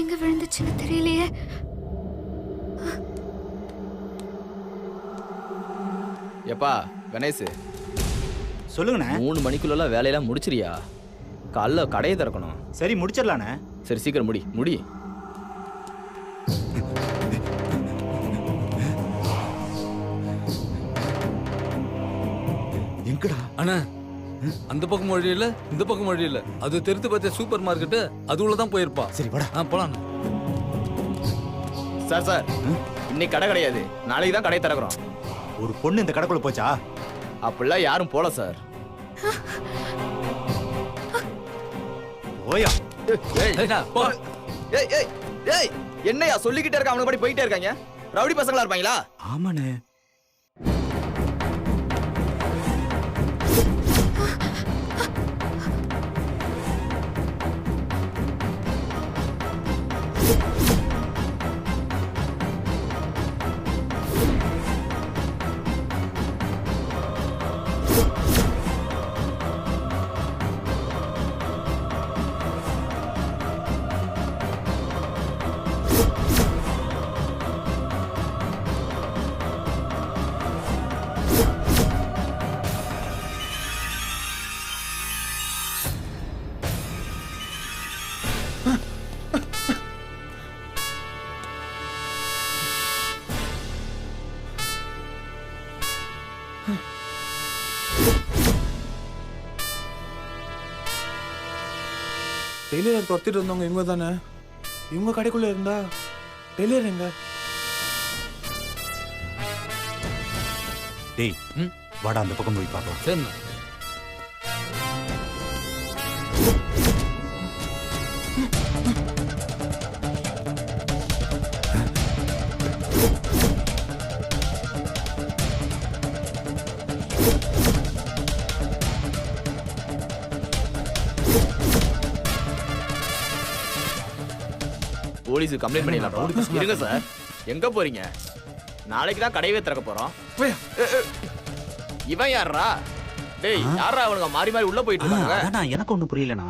எங்க விழுந்துச்சுன்னு தெரியலையே. எப்பா கணேஷ், சொல்லுங்கண்ணே. 3 மணிக்குள்ள வேலையெல்லாம் முடிச்சிரியா? காலைல கடையை திறக்கணும். சரி முடிச்சிடலாண்ணே. சரி சீக்கிரம் முடி. எங்கடா அண்ணா, அந்த பக்கம் வழி இல்ல, இந்த பக்கம் வழி இல்ல. அது தெரிந்து பார்த்த சூப்பர் மார்க்கெட்டு அது உள்ளதான் போயிருப்பா. சரி வாடா. போலாம். சார் இன்னைக்கு கடை கிடையாது, நாளைக்கு தான் கடையை திறக்கிறோம். ஒரு பொண்ணு இந்த கடைக்குள்ள போச்சா? அப்படிலாம் யாரும் போல சார். ஓயா என்னையா சொல்லிக்கிட்டே இருக்க, அவனுக்கு படி போயிட்டே இருக்காங்க. ரவுடி பசங்களா இருப்பாங்களா? ஆமாண்ணே. டெய்லர் துரத்திட்டு வந்தவங்க இவங்க தானே? இவங்க கடைக்குள்ள இருந்தா டெய்லர் எங்க? டேய் வாடா, அந்த பக்கம் போய் பார்க்கலாம். சரிண்ணா. போலீஸ் கம்ப்ளைண்ட் பண்ணிடலாம். இருங்க சார், எங்க போறீங்க? நாளைக்கு தான் கடையவே திறக்க போறோம். இவன் யாரா? டேய் யாரா அவனுங்க மாறி மாறி உள்ள போயிட்டு இருக்காங்க? எனக்கு ஒண்ணு புரியலண்ணா.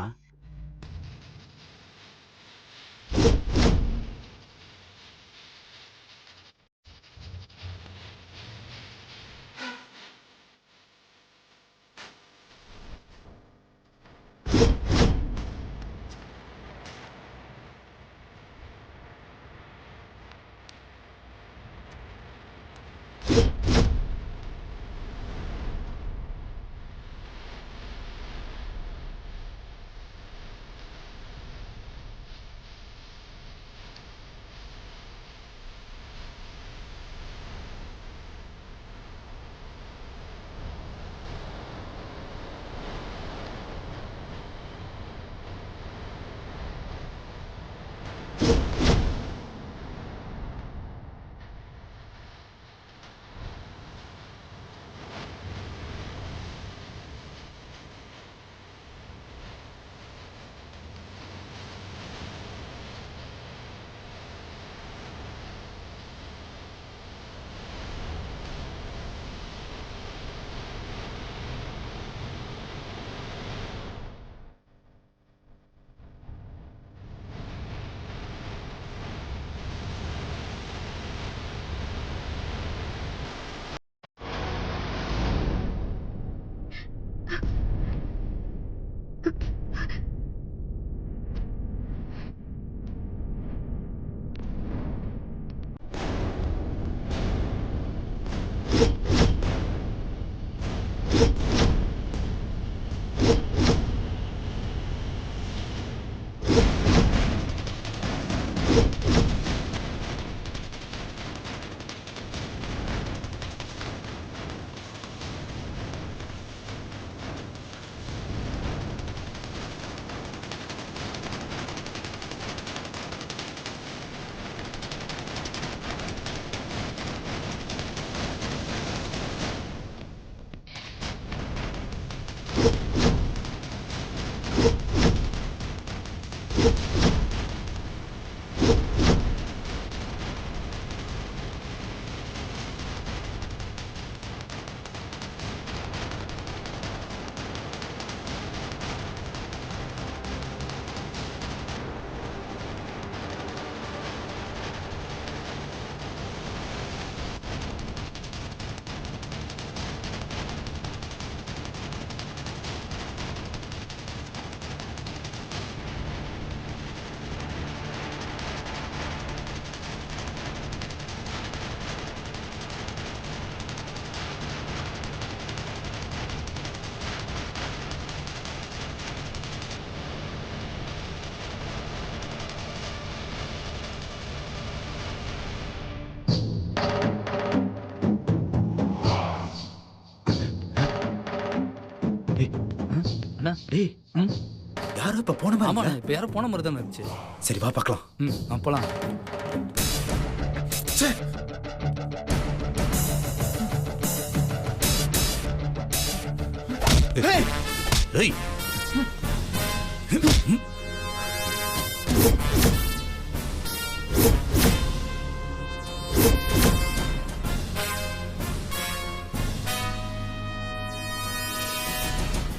அண்ணா. டேய் ம். யாரோ இப்ப போன மாதிரி ஆமாண்ணா இல்ல? இப்ப யாரோ போன மாதிரி தானே இருந்துச்சு. சரி வா பார்க்கலாம். போலாம். ஏய்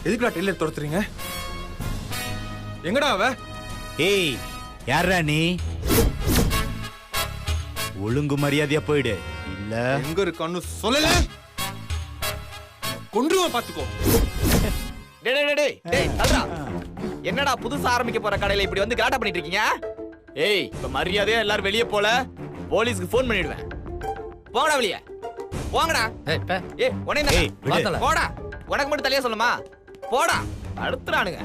எதுக்குடா டெய்லர் துரத்துறீங்க? எங்கடா அவ? ஏய் யாரா நீ? ஒழுங்கு மரியாதையா போயிடு, இல்ல எங்க இருக்கான்னு சொல்லல, கொன்றுவா பாத்துக்கோ. டேய் தல்றா. என்னடா புதுசா ஆரம்பிக்க போற கடையில இப்படி வந்து கலாட்டா பண்ணிட்டு இருக்கீங்க? ஏய் இப்ப மரியாதையா எல்லாரும் வெளியே போல, போலீஸ்க்கு ஃபோன் பண்ணிடுவேன். போங்கடா வெளியே, போங்கடா. ஏய் உடனே ஏய், விடு. போடா. உனக்கு மட்டும் தலையா சொல்லுமா? போடா. அடுத்துறானுங்க.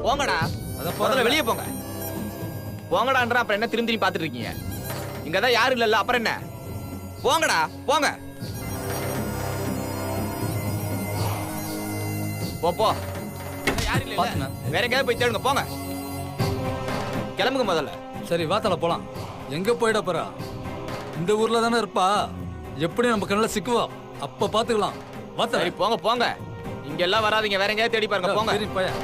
போங்கடா. முதல்ல வெளியே போங்க. போங்கடான்ற அப்புறம் என்ன திரும்பி பாத்துட்டு இருக்கீங்க? இங்கதான் யாரும் இல்லல்ல, அப்புறம் என்ன? போங்கடா போங்க. போ போ. யாரும் இல்ல, வேற எங்கேயாவது போய் தேடுங்க. போங்க, கிளம்புங்க முதல்ல. சரி வாத்தல போலாம். எங்க போயிட போறா? இந்த ஊர்ல தானே இருப்பா. எப்படி நம்ம கண்ணுல சிக்குவா? அப்ப பாத்துக்கலாம். வாத்தல. சரி போங்க போங்க. இங்க எல்லாம் வராதீங்க, வேற எங்கேயாவது தேடி பாருங்க. போங்க. சரி போயா.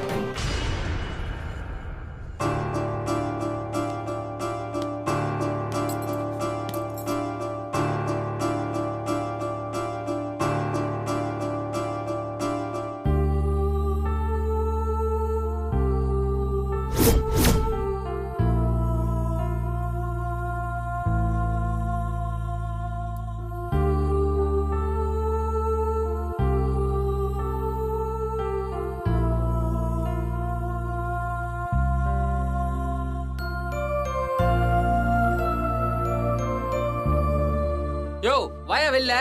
யோ வாயா வெளில,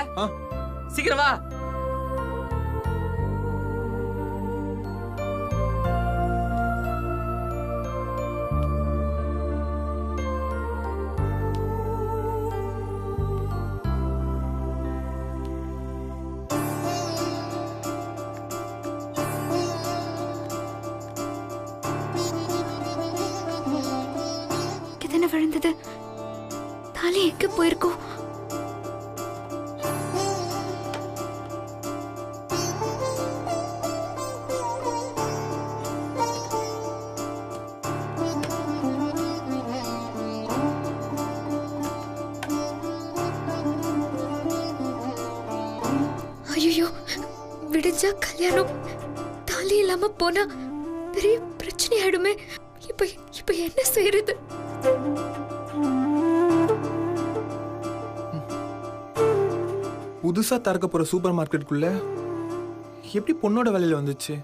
சீக்கிரம் வா. எத்தனை விழுந்தது? தாலி எங்க போயிருக்கோம்? ஐயோ, விடிஞ்சா கல்யாணம், தாலி இல்லாம போனா பெரிய பிரச்சனை ஆயிடுமே. இப்ப என்ன செய்யறது? புதுசா திறக்க போற சூப்பர் மார்க்கெட்டுக்குள்ள எப்படி பொண்ணோட வேலையில வந்துச்சு?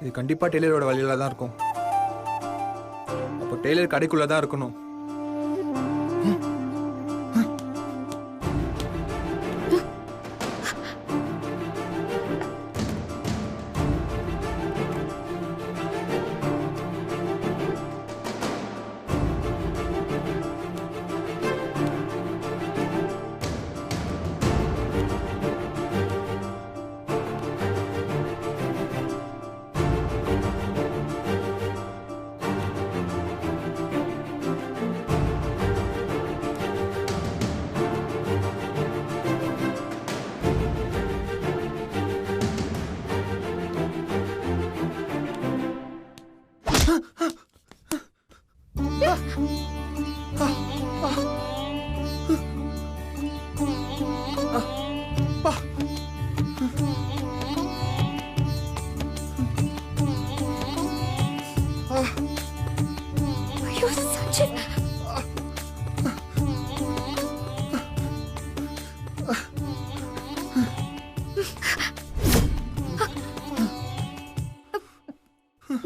இது கண்டிப்பா டெய்லரோட வேலையில தான் இருக்கும். அப்போ டெய்லர் கடைக்குள்ள தான் இருக்கணும். ஐயோ சச்சின்,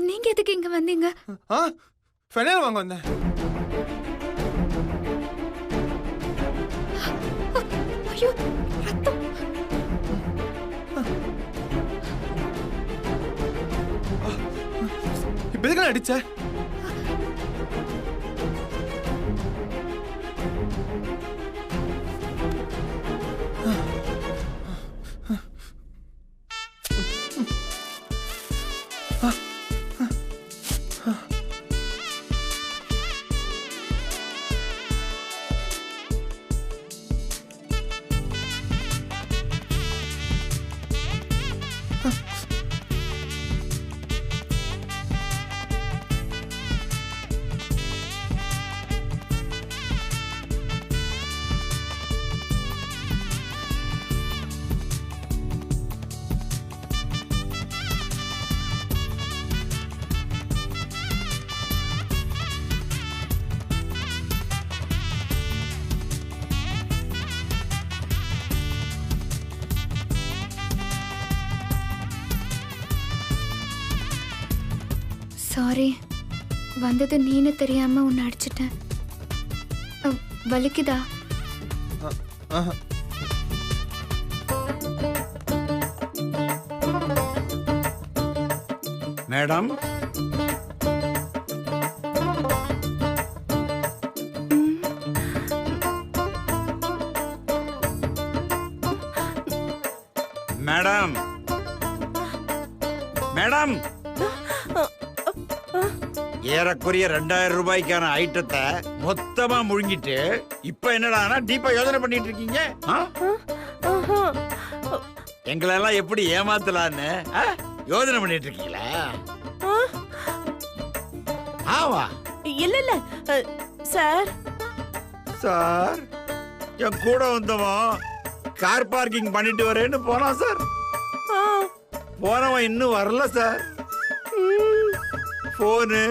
நீங்க எதுக்கு இங்க வந்தீங்க? ஃபெனைல் வாங்க வந்தேன். ஐயோ ரத்தம். இப்ப எதுக்கு அடிச்ச? சாரி, வந்தது நீன்னு தெரியாம உன்னை அடிச்சிட்டேன். வலிக்குதா? ஆஹா. மேடம், மேடம், மேடம், ஏறக்குறைய 2000 ரூபாய்க்கான ஐட்டத்தை மொத்தமா முழுங்கிட்டு இப்ப என்னடா டீப்பா யோசனை பண்ணிட்டு இருக்கீங்க? எங்களெல்லாம் எப்படி ஏமாத்தலான்னு யோசனை பண்ணிட்டு இருக்கீங்களா? ஆவா இல்ல இல்ல சார். சார், என் கூட வந்தவன் கார் பார்க்கிங் பண்ணிட்டு வரேன்னு போனான் சார். போனவன் இன்னும் வரல சார். போனு,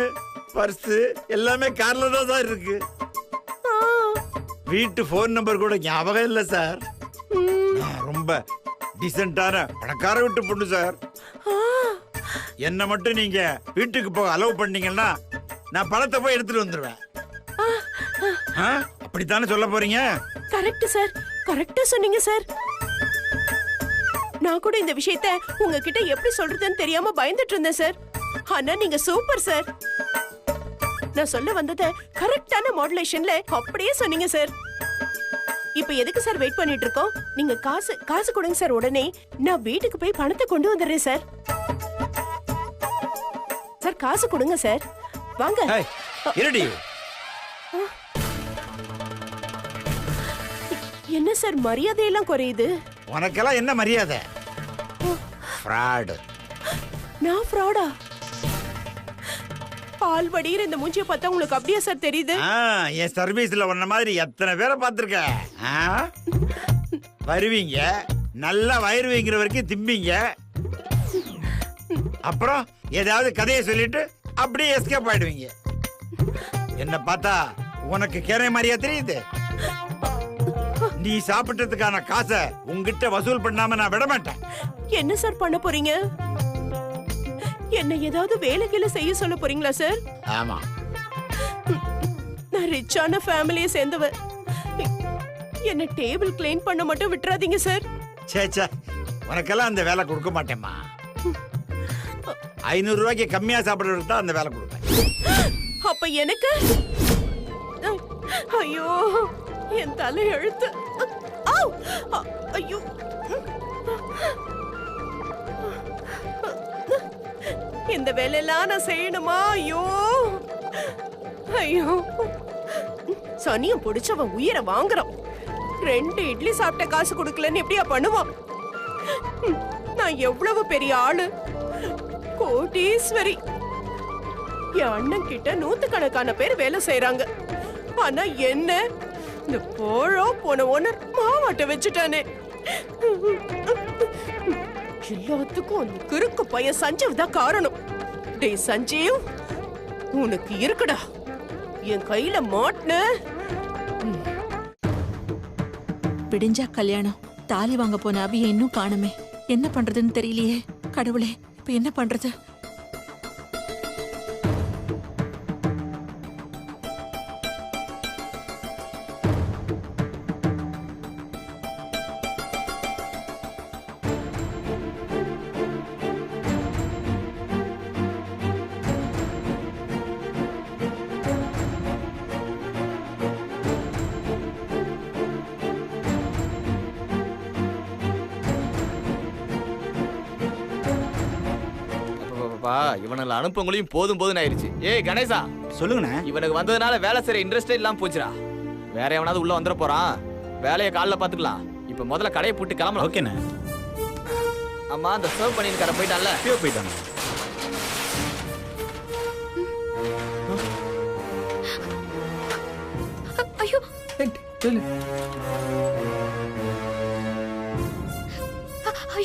பர்ஸ் எல்லாமே கார்ல தான் சார் இருக்கு. வீட்டு போன் நம்பர் கூட ஞாபகம் இல்ல சார். நான் ரொம்ப டீசென்டான பணக்கார வீட்டு பொண்ணு சார். என்ன மட்டும் நீங்க வீட்டுக்கு போக அலோவ் பண்ணீங்கன்னா நான் பணத்தை போய் எடுத்துட்டு வந்துருவேன். அப்படித்தானே சொல்ல போறீங்க? கரெக்ட் சார், கரெக்டா சொன்னீங்க சார். நான் கூட இந்த விஷயத்தை உங்ககிட்ட எப்படி சொல்றதுன்னு தெரியாம பயந்துட்டு இருந்தேன் சார். ஆனா நீங்க சூப்பர் சார். நான் சொல்ல வந்தத கரெக்டான மாடுலேஷன்ல அப்படியே சொன்னீங்க சார். இப்ப எதுக்கு சார் வெயிட் பண்ணிட்டு இருக்கோம்? நீங்க காசு கொடுங்க சார். உடனே நான் வீட்டுக்கு போய் பணத்தை கொண்டு வந்துடுறேன் சார். சார் காசு கொடுங்க சார். வாங்க. இருடி. என்ன சார் மரியாதையெல்லாம் குறையுது? உனக்கெல்லாம் என்ன மரியாதை? ஃப்ராட். நான் ஃப்ராடா? பால் வடிகிற இந்த மூஞ்சியை பார்த்தா உங்களுக்கு அப்படியே சார் தெரியுது? என் சர்வீஸ்ல ஒன்ன மாதிரி எத்தனை பேரை பார்த்திருக்க. வருவீங்க, நல்லா வயிறு வைக்கிற வரைக்கும் திம்பிங்க, அப்புறம் ஏதாவது கதையை சொல்லிட்டு அப்படியே எஸ்கேப் ஆயிடுவீங்க. என்ன பார்த்தா உனக்கு கேரை மாதிரியா தெரியுது? நீ சாப்பிட்டதுக்கான காசை உங்ககிட்ட வசூல் பண்ணாம நான் விட மாட்டேன். என்ன சார் பண்ண போறீங்க? என்ன ஏதாவது வேலைகளை செய்ய சொல்ல போறீங்களா சார்? ஆமா. நான் ரிச்சான ஃபேமிலியை சேர்ந்தவ. என்ன டேபிள் கிளீன் பண்ண மட்டும் விட்டுறாதீங்க சார். சே, உனக்கெல்லாம் அந்த வேலை கொடுக்க மாட்டேம்மா. 500 ரூபாய்க்கு கம்மியா சாப்பிடுறதுக்கு தான் அந்த வேலை கொடுப்பேன். அப்ப எனக்கு ஐயோ என் தலை எழுத்து. ஐயோ இந்த வேலையெல்லாம் நான் செய்யணுமா? ஐயோ ஐயோ சனியம் பிடிச்சவன் உயிரை வாங்குறான். 2 இட்லி சாப்பிட்ட காசு கொடுக்கலன்னு எப்படியா பண்ணுவான்? நான் எவ்வளவு பெரிய ஆளு, கோடீஸ்வரி. என் அண்ணன் கிட்ட 100கணக்கான பேர் வேலை செய்யறாங்க. ஆனா என்ன இந்த போன ஓனர் மாவாட்ட வச்சுட்டானே. எல்லாத்துக்கும் அந்த கிறுக்கு பையன் சஞ்சீவ் தான் காரணம். டேய் சஞ்சீவ், உனக்கு இருக்குடா. என் கையில மாட்டின. விடிஞ்சா கல்யாணம். தாலி வாங்க போன அபியை இன்னும் காணுமே. என்ன பண்றதுன்னு தெரியலையே. கடவுளே, இப்ப என்ன பண்றது? அப்பா இவனுங்களை அனுப்பவங்களையும் போதும் போதும் ஆயிருச்சு. ஏய் கணேசா, சொல்லுங்கண்ணே. இவனுக்கு வந்ததுனால வேலை செய்யற இன்ட்ரெஸ்டே இல்லாம போச்சுடா. வேற எவனாவது உள்ள வந்துட போறான். வேலையை காலைல பாத்துக்கலாம். இப்ப முதல்ல கடையை போட்டு கிளம்பலாம். ஓகேண்ணே. அம்மா அந்த சர்வ் பண்ணிருக்கார போயிட்டான்ல? போயிட்டாங்க. ஐயோ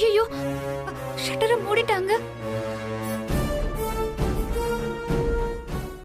ஐயோ ஷட்டரை மூடிட்டாங்க.